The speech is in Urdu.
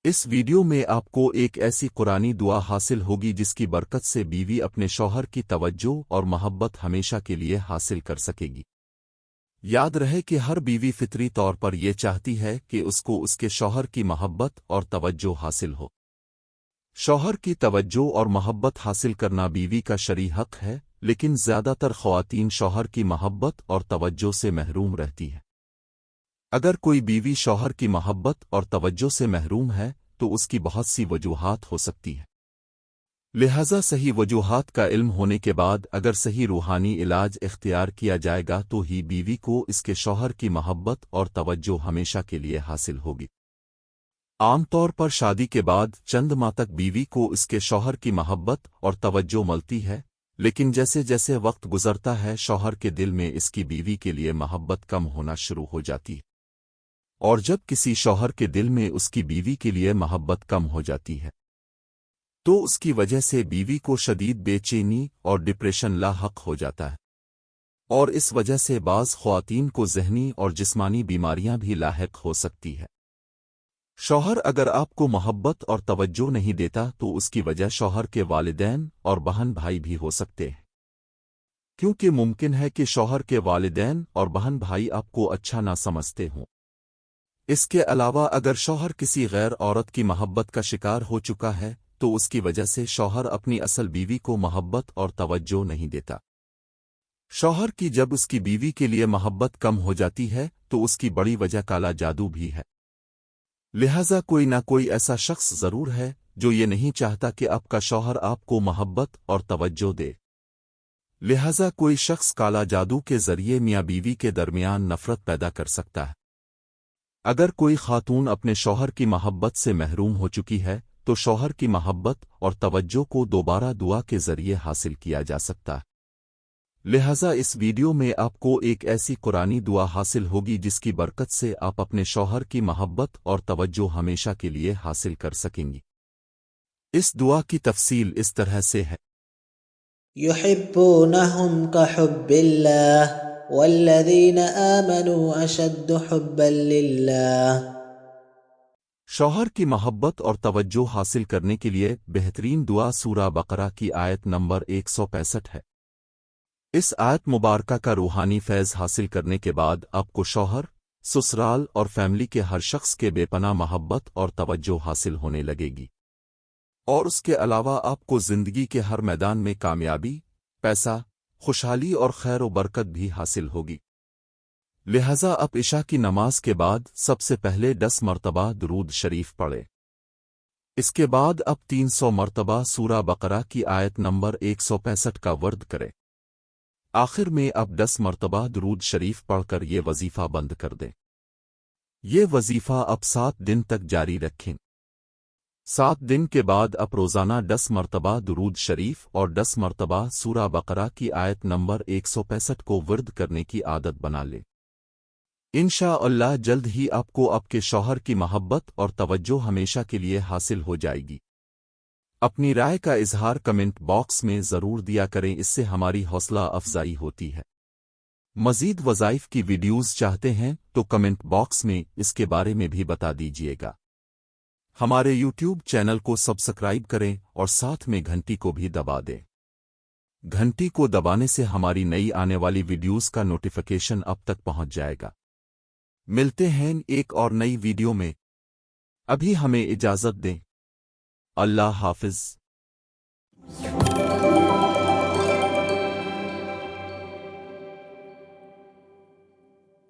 اس ویڈیو میں آپ کو ایک ایسی قرآنی دعا حاصل ہوگی جس کی برکت سے بیوی اپنے شوہر کی توجہ اور محبت ہمیشہ کے لیے حاصل کر سکے گی۔ یاد رہے کہ ہر بیوی فطری طور پر یہ چاہتی ہے کہ اس کو اس کے شوہر کی محبت اور توجہ حاصل ہو۔ شوہر کی توجہ اور محبت حاصل کرنا بیوی کا شرعی حق ہے، لیکن زیادہ تر خواتین شوہر کی محبت اور توجہ سے محروم رہتی ہیں۔ اگر کوئی بیوی شوہر کی محبت اور توجہ سے محروم ہے تو اس کی بہت سی وجوہات ہو سکتی ہیں۔ لہذا صحیح وجوہات کا علم ہونے کے بعد اگر صحیح روحانی علاج اختیار کیا جائے گا تو ہی بیوی کو اس کے شوہر کی محبت اور توجہ ہمیشہ کے لیے حاصل ہوگی۔ عام طور پر شادی کے بعد چند ماہ تک بیوی کو اس کے شوہر کی محبت اور توجہ ملتی ہے، لیکن جیسے جیسے وقت گزرتا ہے شوہر کے دل میں اس کی بیوی کے لیے محبت کم ہونا شروع ہو جاتی ہے، اور جب کسی شوہر کے دل میں اس کی بیوی کے لیے محبت کم ہو جاتی ہے تو اس کی وجہ سے بیوی کو شدید بے چینی اور ڈپریشن لاحق ہو جاتا ہے، اور اس وجہ سے بعض خواتین کو ذہنی اور جسمانی بیماریاں بھی لاحق ہو سکتی ہے۔ شوہر اگر آپ کو محبت اور توجہ نہیں دیتا تو اس کی وجہ شوہر کے والدین اور بہن بھائی بھی ہو سکتے ہیں، کیونکہ ممکن ہے کہ شوہر کے والدین اور بہن بھائی آپ کو اچھا نہ سمجھتے ہوں۔ اس کے علاوہ اگر شوہر کسی غیر عورت کی محبت کا شکار ہو چکا ہے تو اس کی وجہ سے شوہر اپنی اصل بیوی کو محبت اور توجہ نہیں دیتا۔ شوہر کی جب اس کی بیوی کے لیے محبت کم ہو جاتی ہے تو اس کی بڑی وجہ کالا جادو بھی ہے۔ لہذا کوئی نہ کوئی ایسا شخص ضرور ہے جو یہ نہیں چاہتا کہ آپ کا شوہر آپ کو محبت اور توجہ دے۔ لہذا کوئی شخص کالا جادو کے ذریعے میاں بیوی کے درمیان نفرت پیدا کر سکتا ہے۔ اگر کوئی خاتون اپنے شوہر کی محبت سے محروم ہو چکی ہے تو شوہر کی محبت اور توجہ کو دوبارہ دعا کے ذریعے حاصل کیا جا سکتا ہے۔ لہذا اس ویڈیو میں آپ کو ایک ایسی قرآنی دعا حاصل ہوگی جس کی برکت سے آپ اپنے شوہر کی محبت اور توجہ ہمیشہ کے لیے حاصل کر سکیں گی۔ اس دعا کی تفصیل اس طرح سے ہے۔ يحبونهم كحب الله والذين آمنوا أشد حبا لله۔ شوہر کی محبت اور توجہ حاصل کرنے کے لیے بہترین دعا سورہ بقرہ کی آیت نمبر 165 ہے۔ اس آیت مبارکہ کا روحانی فیض حاصل کرنے کے بعد آپ کو شوہر، سسرال اور فیملی کے ہر شخص کے بے پناہ محبت اور توجہ حاصل ہونے لگے گی، اور اس کے علاوہ آپ کو زندگی کے ہر میدان میں کامیابی، پیسہ، خوشحالی اور خیر و برکت بھی حاصل ہوگی۔ لہذا اب عشاء کی نماز کے بعد سب سے پہلے 10 مرتبہ درود شریف پڑھے۔ اس کے بعد اب 300 مرتبہ سورہ بقرہ کی آیت نمبر 165 کا ورد کرے۔ آخر میں اب 10 مرتبہ درود شریف پڑھ کر یہ وظیفہ بند کر دیں۔ یہ وظیفہ اب 7 دن تک جاری رکھیں۔ 7 دن کے بعد اب روزانہ 10 مرتبہ درود شریف اور 10 مرتبہ سورہ بقرہ کی آیت نمبر 165 کو ورد کرنے کی عادت بنا لیں۔ انشاءاللہ جلد ہی آپ کو آپ کے شوہر کی محبت اور توجہ ہمیشہ کے لیے حاصل ہو جائے گی۔ اپنی رائے کا اظہار کمنٹ باکس میں ضرور دیا کریں، اس سے ہماری حوصلہ افزائی ہوتی ہے۔ مزید وظائف کی ویڈیوز چاہتے ہیں تو کمنٹ باکس میں اس کے بارے میں بھی بتا دیجیے گا۔ ہمارے یوٹیوب چینل کو سبسکرائب کریں اور ساتھ میں گھنٹی کو بھی دبا دیں۔ گھنٹی کو دبانے سے ہماری نئی آنے والی ویڈیوز کا نوٹیفیکیشن اب تک پہنچ جائے گا۔ ملتے ہیں ایک اور نئی ویڈیو میں، ابھی ہمیں اجازت دیں۔ اللہ حافظ۔